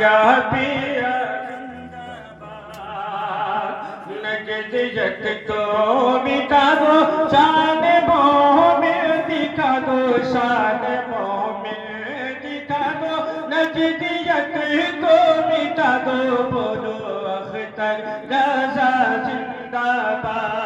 आया पिया जिंदाबाद नजदियत को मिटा दो शान मोमिन दिखा दो शान मोमिन दिखा दो नजदियत को मिटा दो बोलो अख्तर रजा जिंदाबाद